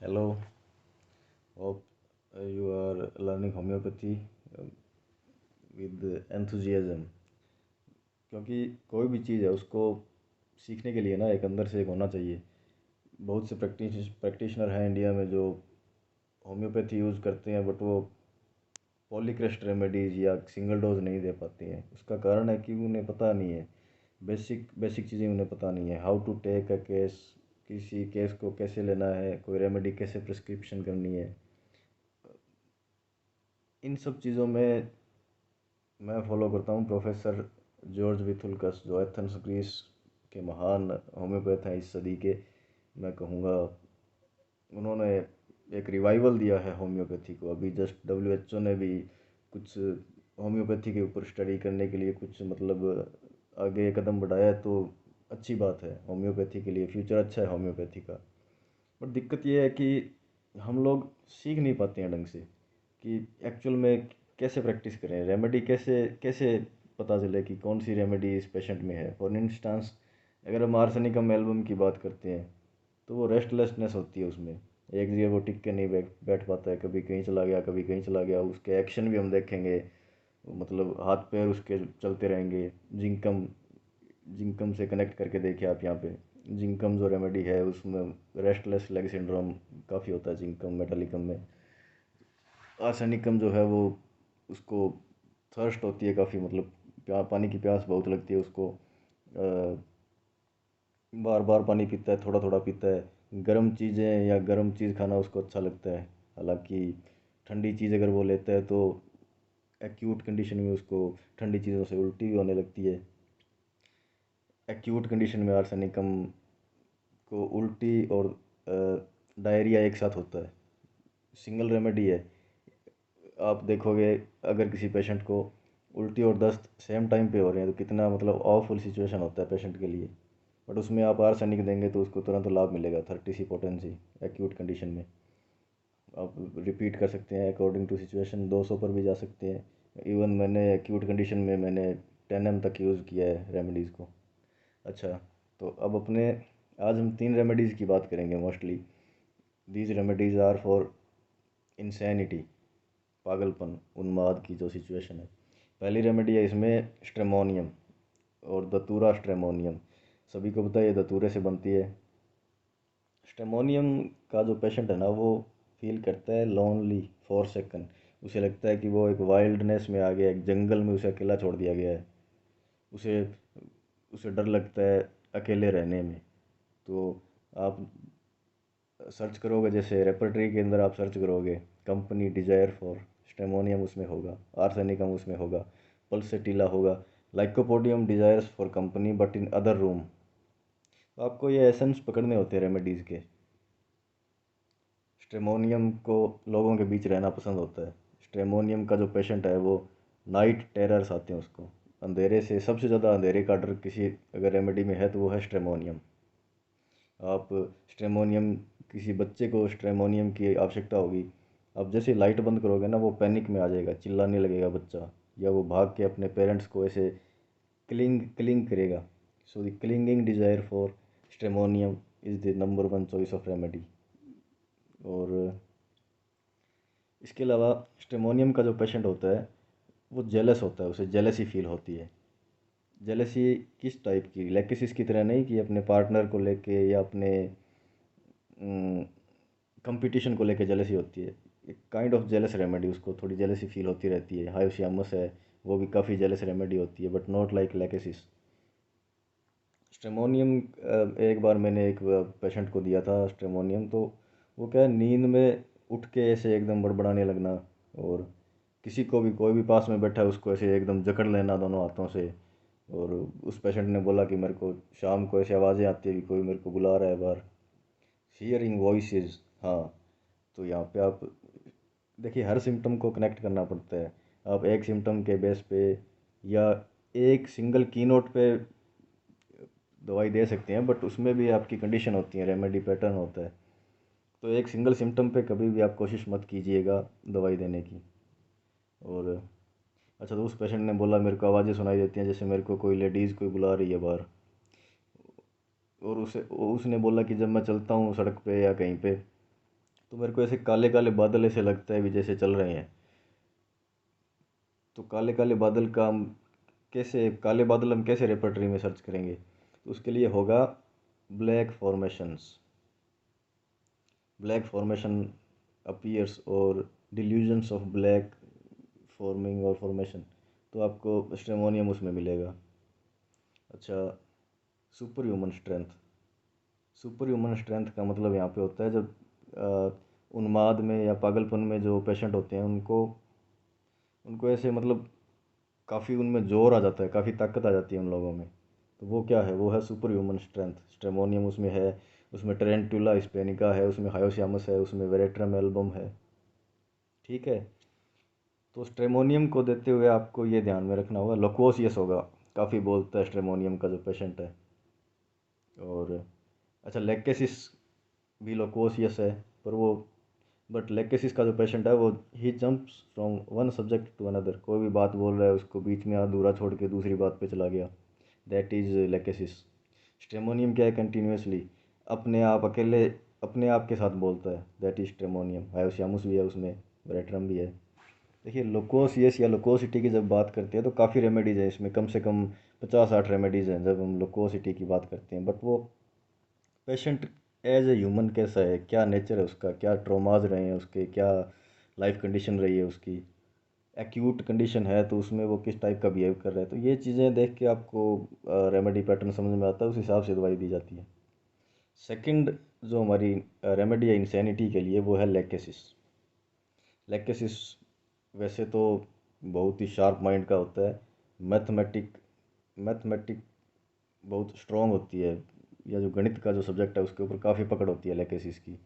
Hello, hope you are learning homeopathy with enthusiasm. क्योंकि कोई भी चीज़ है उसको सीखने के लिए ना एक अंदर से एक होना चाहिए। बहुत से प्रैक्टिशनर हैं इंडिया में जो होम्योपैथी यूज़ करते हैं, बट वो पॉलीक्रेस्ट रेमेडीज़ या सिंगल डोज नहीं दे पाते हैं। उसका कारण है कि उन्हें पता नहीं है, बेसिक बेसिक चीज़ें उन्हें पता नहीं है। How to take a case, किसी केस को कैसे लेना है, कोई रेमेडी कैसे प्रिस्क्रिप्शन करनी है। इन सब चीज़ों में मैं फॉलो करता हूँ प्रोफेसर जॉर्ज विथुलकस, जो एथेंस ग्रीस के महान होम्योपैथ हैं इस सदी के। मैं कहूँगा उन्होंने एक रिवाइवल दिया है होम्योपैथी को। अभी जस्ट डब्ल्यू एच ओ ने भी कुछ होम्योपैथी के ऊपर स्टडी करने के लिए कुछ मतलब आगे कदम बढ़ाया है, तो अच्छी बात है होम्योपैथी के लिए। फ्यूचर अच्छा है होम्योपैथी का। बट दिक्कत ये है कि हम लोग सीख नहीं पाते हैं ढंग से कि एक्चुअल में कैसे प्रैक्टिस करें, रेमेडी कैसे कैसे पता चले कि कौन सी रेमेडी इस पेशेंट में है। फॉर इंस्टांस, अगर हम आर्सेनिकम एल्बम की बात करते हैं तो वो रेस्टलेसनेस होती है उसमें। एक जगह वो टिक के नहीं बैठ बैठ पाता है, कभी कहीं चला गया कभी कहीं चला गया। उसके एक्शन भी हम देखेंगे, मतलब हाथ पैर उसके चलते रहेंगे। जिंकम जिंकम से कनेक्ट करके देखिए आप यहाँ पे। जिंकम जो रेमेडी है उसमें रेस्टलेस लेग सिंड्रोम काफ़ी होता है जिंकम मेटालिकम में। आर्सेनिकम जो है वो, उसको थर्स्ट होती है काफ़ी, मतलब पानी की प्यास बहुत लगती है उसको। बार बार पानी पीता है, थोड़ा थोड़ा पीता है। गर्म चीज़ें या गर्म चीज़ खाना उसको अच्छा लगता है। हालांकि ठंडी चीज़ अगर वो लेता है तो एक्यूट कंडीशन में उसको ठंडी चीज़ों से उल्टी भी होने लगती है। एक्यूट कंडीशन में आर्सेनिकम को उल्टी और डायरिया एक साथ होता है। सिंगल रेमेडी है। आप देखोगे अगर किसी पेशेंट को उल्टी और दस्त सेम टाइम पे हो रहे हैं तो कितना मतलब ऑफुल सिचुएशन होता है पेशेंट के लिए। बट उसमें आप आर्सेनिक देंगे तो उसको तुरंत लाभ मिलेगा, 30 सी पोटेंसी एक्यूट कंडीशन में। आप रिपीट कर सकते हैं अकॉर्डिंग टू सिचुएशन, 200 पर भी जा सकते हैं। इवन मैंने एक्यूट कंडीशन में मैंने 10 m तक यूज़ किया है रेमेडीज़ को। अच्छा, तो अब अपने आज हम 3 रेमेडीज़ की बात करेंगे mostly. These remedies are for insanity, पागलपन, उन्माद की जो सिचुएशन है। पहली रेमेडी है इसमें स्ट्रेमोनियम और दतूरा स्ट्रेमोनियम। सभी को पता है ये दतूरे से बनती है। स्टेमोनियम का जो पेशेंट है ना, वो फील करता है लोनली फॉर सेकंड। उसे लगता है कि वो एक वाइल्डनेस में आ गया, एक जंगल में उसे अकेला छोड़ दिया गया है। उसे उसे डर लगता है अकेले रहने में। तो आप सर्च करोगे, जैसे रेपर्टरी के अंदर आप सर्च करोगे कंपनी डिजायर फॉर स्टेमोनियम, उसमें होगा। आर्सेनिकम उसमें होगा। पल्सेटिला होगा। Lycopodium desires for company but in other room. तो आपको ये एसेंस पकड़ने होते हैं रेमेडीज़ के। स्ट्रेमोनियम को लोगों के बीच रहना पसंद होता है। स्ट्रेमोनियम का जो पेशेंट है वो नाइट टेरर्स आते हैं उसको। अंधेरे से, सबसे ज़्यादा अंधेरे का डर किसी अगर रेमेडी में है तो वो है स्ट्रेमोनियम। आप स्ट्रेमोनियम, किसी बच्चे को स्ट्रेमोनियम की आवश्यकता होगी, आप जैसे लाइट बंद करोगे ना वो पैनिक में आ जाएगा, चिल्लाने लगेगा बच्चा, या वो भाग के अपने पेरेंट्स को ऐसे क्लिंग क्लिंग करेगा। So the clinging desire for stramonium is the number one choice of remedy. और इसके अलावा स्टेमोनियम का जो पेशेंट होता है वो जेलस होता है, उसे जेलसी फील होती है। जेलसी किस टाइप की, लेकेसिस की तरह नहीं कि अपने पार्टनर को लेके या अपने कंपटीशन को लेके जेलसी होती है। एक काइंड ऑफ जेलस रेमेडी, उसको थोड़ी जेलसी फील होती रहती है। हायोशियामस है, वो भी काफ़ी जेलस रेमेडी होती है, but not like lachesis. Stramonium, एक बार मैंने एक पेशेंट को दिया था स्ट्रेमोनियम, तो वो क्या है, नींद में उठ के ऐसे एकदम बड़बड़ाने लगना, और किसी को भी, कोई भी पास में बैठा है उसको ऐसे एकदम जकड़ लेना दोनों हाथों से। और उस पेशेंट ने बोला कि मेरे को शाम को ऐसे आवाज़ें आती है कि कोई मेरे को बुला रहा है बाहर। हियरिंग वॉइसेस, हाँ। तो यहाँ पे आप देखिए, हर सिम्टम को कनेक्ट करना पड़ता है। आप एक सिम्टम के बेस पे या एक सिंगल की नोट पे दवाई दे सकते हैं, बट उसमें भी आपकी कंडीशन होती है, रेमेडी पैटर्न होता है। तो एक सिंगल सिम्टम पे कभी भी आप कोशिश मत कीजिएगा दवाई देने की। और अच्छा, तो उस पेशेंट ने बोला मेरे को आवाज़ें सुनाई देती हैं जैसे मेरे को कोई लेडीज़ कोई बुला रही है बाहर। और उसने बोला कि जब मैं चलता हूँ सड़क पे या कहीं पे, तो मेरे को ऐसे काले काले बादल ऐसे लगता है भी जैसे चल रहे हैं। तो काले काले बादल का हम कैसे, काले बादल हम कैसे रेपर्टरी में सर्च करेंगे? तो उसके लिए होगा black formations. Black formation appears और डिल्यूजन्स ऑफ ब्लैक फॉर्मिंग और फॉर्मेशन, तो आपको स्ट्रेमोनियम उसमें मिलेगा। अच्छा, super human strength. Super human strength का मतलब यहाँ पे होता है जब उन्माद में या पागलपन में जो पेशेंट होते हैं उनको उनको ऐसे मतलब काफ़ी उनमें जोर आ जाता है, काफ़ी ताकत आ जाती है उन लोगों में। तो वो क्या है? वो है सुपर ह्यूमन स्ट्रेंथ। स्ट्रेमोनियम उसमें है, उसमें टेरेंटुला स्पेनिका है, उसमें हायोसियामस है, उसमें वेरेट्रम एल्बम है। ठीक है। तो स्ट्रेमोनियम को देते हुए आपको ये ध्यान में रखना होगा, लोकोसियस होगा, काफ़ी बोलता है स्ट्रेमोनियम का जो पेशेंट है। और अच्छा, लेक्केसिस भी लोकोसियस है, पर वो बट लेक्केसिस का जो पेशेंट है वो ही jumps from one subject to another, कोई भी बात बोल रहा है उसको बीच में अधूरा छोड़ के दूसरी बात पे चला गया, दैट इज लेक्केसिस। स्ट्रेमोनियम क्या है? कंटिन्यूसली अपने आप अकेले अपने आप के साथ बोलता है, दैट इज स्ट्रेमोनियम। हायोसियामुस भी है उसमें, वेरेट्रम भी है। देखिए, लोकोसियस या लोकोसिटी की जब बात करते हैं तो काफ़ी रेमेडीज़ हैं इसमें, कम से कम 50-60 रेमेडीज़ हैं जब हम लोकोसिटी की बात करते हैं। बट वो पेशेंट एज ए ह्यूमन कैसा है, क्या नेचर है उसका, क्या ट्रोमाज रहे हैं उसके, क्या लाइफ कंडीशन रही है उसकी, एक्यूट कंडीशन है तो उसमें वो किस टाइप का बिहेव कर रहा है, तो ये चीज़ें देख के आपको रेमेडी पैटर्न समझ में आता है, उस हिसाब से दवाई दी जाती है। सेकंड जो हमारी रेमेडी है इंसैनिटी के लिए, वो है लेकेसिस। लेकेसिस वैसे तो बहुत ही शार्प माइंड का होता है, मैथमेटिक मैथमेटिक बहुत स्ट्रॉन्ग होती है, या जो गणित का जो सब्जेक्ट है उसके ऊपर काफ़ी पकड़ होती है लेकेसिस की।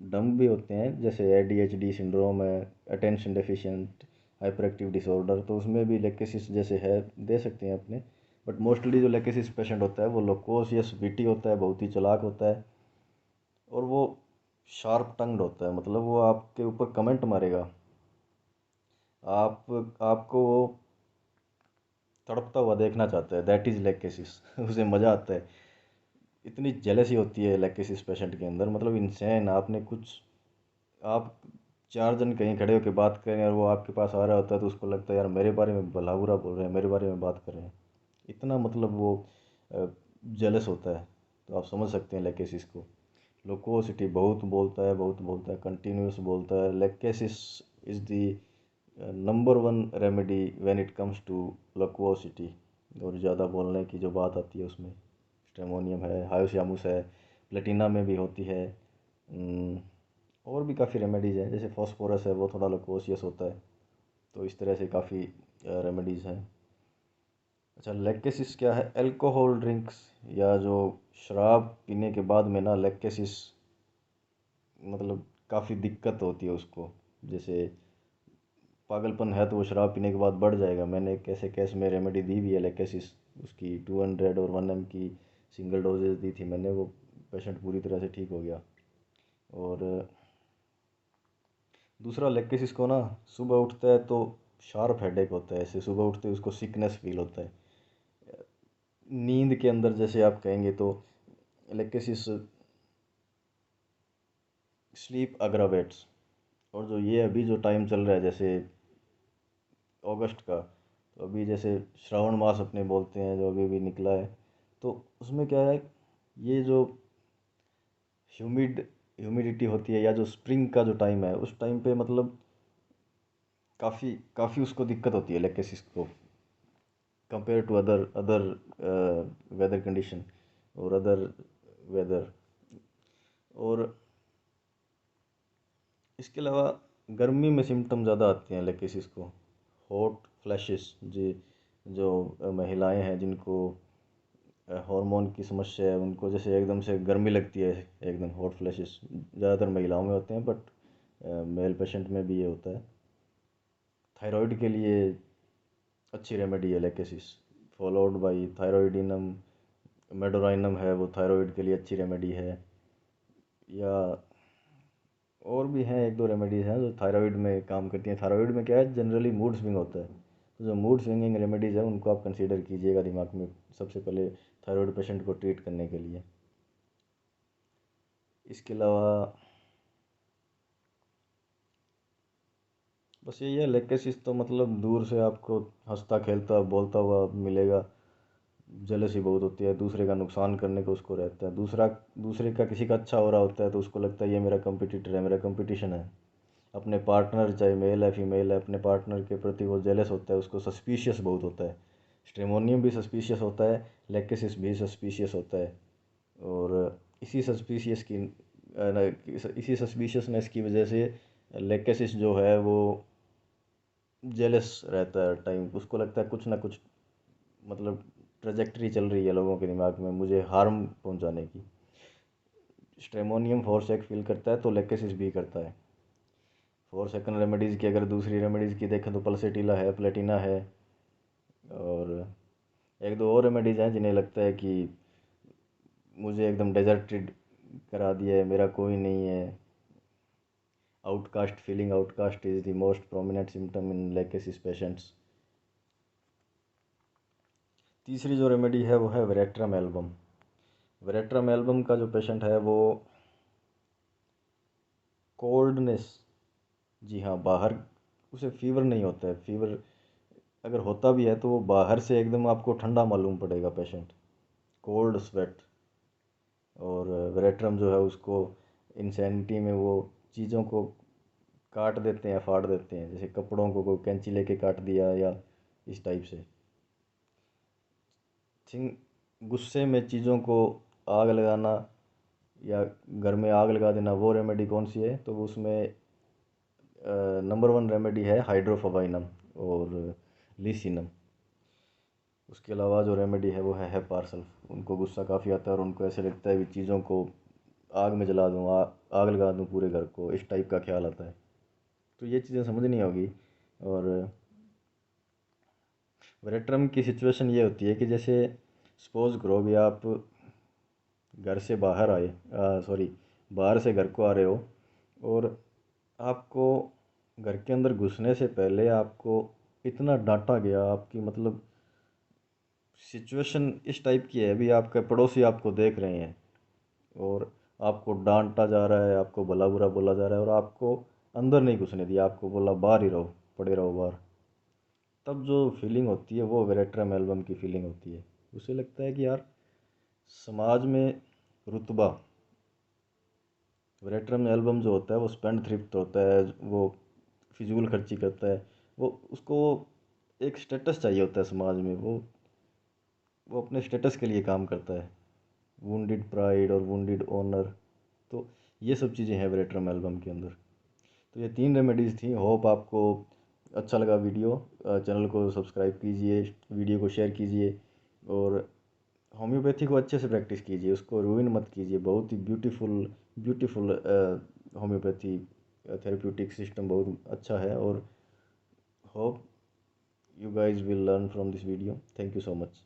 डम भी होते हैं, जैसे एडीएचडी सिंड्रोम है, attention deficient hyper active disorder, तो उसमें भी लेकेसिस जैसे है दे सकते हैं अपने। बट मोस्टली जो लेकेसिस पेशेंट होता है वो लोकोसियस विटी होता है, बहुत ही चालाक होता है, और वो शार्प टंग्ड होता है, मतलब वो आपके ऊपर कमेंट मारेगा, आप आपको वो तड़पता हुआ देखना चाहता है, दैट इज़ लेकेसिस। उसे मज़ा आता है, इतनी जेलसी होती है लेकेसिस पेशेंट के अंदर, मतलब इंसान, आपने कुछ आप चार जन कहीं खड़े होकर बात करें और वो आपके पास आ रहा होता है तो उसको लगता है यार मेरे बारे में भला बुरा बोल रहे हैं, मेरे बारे में बात कर रहे हैं, इतना मतलब वो जेलस होता है। तो आप समझ सकते हैं लेकेसिस को। लोकोसिटी बहुत बोलता है, कंटिन्यूस बोलता है। Lachesis is the number one remedy when it comes to loquacity. और ज़्यादा बोलने की जो बात आती है उसमें स्ट्रेमोनियम है, हायोसियामुस है, प्लेटिना में भी होती है। और भी काफ़ी रेमेडीज़ हैं, जैसे फॉस्फोरस है वो थोड़ा लोकोसियस होता है। तो इस तरह से काफ़ी रेमेडीज़ हैं। अच्छा, लैक्टेसिस क्या है? अल्कोहल ड्रिंक्स या जो शराब पीने के बाद में ना लैक्टेसिस, मतलब काफ़ी दिक्कत होती है उसको। जैसे पागलपन है तो वो शराब पीने के बाद बढ़ जाएगा। मैंने कैसे केस में रेमेडी दी भी है लैक्टेसिस, उसकी 200 और 1 mg की सिंगल डोजेज दी थी मैंने, वो पेशेंट पूरी तरह से ठीक हो गया। और दूसरा लैक्टेसिस को ना सुबह उठता है तो शार्प हेडेक होता है, ऐसे सुबह उठते ही उसको सिकनेस फील होता है नींद के अंदर, जैसे आप कहेंगे तो लैक्टेसिस स्लीप अग्रावेट्स। और जो ये अभी जो टाइम चल रहा है जैसे अगस्त का, तो अभी जैसे श्रावण मास अपने बोलते हैं जो अभी भी निकला है, तो उसमें क्या है, ये जो ह्यूमिड ह्यूमिडिटी होती है या जो स्प्रिंग का जो टाइम है उस टाइम पे मतलब काफ़ी काफ़ी उसको दिक्कत होती है लैक्टेसिस को, compare to other other weather condition और अदर वेदर। और इसके अलावा गर्मी में सिम्टम ज़्यादा आते हैं लेकेसिस को, हॉट फ्लैशेस जी, जो महिलाएं हैं जिनको हार्मोन की समस्या है उनको जैसे एकदम से गर्मी लगती है, एकदम हॉट फ्लैशेस ज़्यादातर महिलाओं में होते हैं, बट मेल पेशेंट में भी ये होता है। थायराइड के लिए अच्छी रेमेडी है लेकेसिस, फॉलोड बाय थायरॉइडिनम, मेडोराइनम है वो थायराइड के लिए अच्छी रेमेडी है। या और भी हैं एक दो रेमेडीज़ हैं जो थायराइड में काम करती हैं। थायराइड में क्या है, जनरली मूड स्विंग होता है, तो जो मूड स्विंगिंग रेमेडीज़ है उनको आप कंसीडर कीजिएगा दिमाग में सबसे पहले थायराइड पेशेंट को ट्रीट करने के लिए। इसके अलावा बस यही है, लेकेसिस तो मतलब दूर से आपको हंसता खेलता बोलता हुआ मिलेगा। जेलसी बहुत होती है, दूसरे का नुकसान करने को उसको रहता है, दूसरे का किसी का अच्छा हो रहा होता है तो उसको लगता है ये मेरा कंपटीटर है, मेरा कंपटीशन है। अपने पार्टनर चाहे मेल है फीमेल है, अपने पार्टनर के प्रति वो जेलस होता है, उसको सस्पिशियस बहुत होता है। स्ट्रेमोनियम भी सस्पिशियस होता है, लेकेसिस भी सस्पिशियस होता है। और इसी सस्पिशियस की इसी सस्पिशियसनेस की वजह से लेकेसिस जो है वो जेलस रहता है टाइम, उसको लगता है कुछ ना कुछ मतलब ट्रेजेक्ट्री चल रही है लोगों के दिमाग में मुझे हार्म पहुंचाने की। स्ट्रेमोनियम फोर्सेक फील करता है तो लेकेसिस भी करता है। फोर सेकंड रेमेडीज़ की अगर दूसरी रेमेडीज़ की देखें तो पल्सेटिला है, प्लेटिना है, और एक दो और रेमेडीज़ हैं जिन्हें लगता है कि मुझे एकदम डेजर्टेड करा दिया है, मेरा कोई नहीं है। Outcast feeling, outcast is the most prominent symptom in lachesis patients. तीसरी जो रेमेडी है वो है वेरेट्रम एल्बम। वेरेट्रम एल्बम का जो पेशेंट है वो कोल्डनेस, जी हाँ, बाहर उसे फीवर नहीं होता है, फीवर अगर होता भी है तो वो बाहर से एकदम आपको ठंडा मालूम पड़ेगा पेशेंट, कोल्ड स्वेट। और वेरेट्रम जो है उसको इंसैनिटी में वो चीज़ों को काट देते हैं, फाड़ देते हैं, जैसे कपड़ों को कोई कैंची लेके काट दिया या इस टाइप से। थिंक गुस्से में चीज़ों को आग लगाना या घर में आग लगा देना, वो रेमेडी कौन सी है, तो वो उसमें नंबर वन रेमेडी है हाइड्रोफोबाइनम और लिसिनम। उसके अलावा जो रेमेडी है वो है पार्सल। उनको गुस्सा काफ़ी आता है और उनको ऐसे लगता है कि चीज़ों को आग में जला दूँ, आग लगा दूँ पूरे घर को, इस टाइप का ख्याल आता है। तो ये चीज़ें समझनी होगी। और वेरेट्रम की सिचुएशन ये होती है कि जैसे सपोज़ करो भी आप घर से बाहर आए, सॉरी, बाहर से घर को आ रहे हो, और आपको घर के अंदर घुसने से पहले आपको इतना डांटा गया, आपकी मतलब सिचुएशन इस टाइप की है, अभी आपके पड़ोसी आपको देख रहे हैं और आपको डांटा जा रहा है, आपको भला बुरा बोला जा रहा है और आपको अंदर नहीं घुसने दिया, आपको बोला बाहर ही रहो, पड़े रहो बाहर। तब जो फीलिंग होती है वो वेरेट्रम एल्बम की फीलिंग होती है। उसे लगता है कि यार समाज में रुतबा, वेरेट्रम एल्बम जो होता है वो स्पेंड थ्रिफ्ट होता है, वो फिजूल खर्ची करता है, वो उसको एक स्टेटस चाहिए होता है समाज में, वो अपने स्टेटस के लिए काम करता है, वुंडेड प्राइड और वुंडेड ऑनर। तो ये सब चीज़ें हैं वेरेट्रम एल्बम के अंदर। तो ये तीन रेमेडीज़ थी। होप आपको अच्छा लगा वीडियो। चैनल को सब्सक्राइब कीजिए, वीडियो को शेयर कीजिए, और होम्योपैथी को अच्छे से प्रैक्टिस कीजिए, उसको रूइन मत कीजिए। बहुत ही beautiful beautiful homeopathy therapeutic system बहुत अच्छा है। और hope you guys will learn from this video. Thank you so much.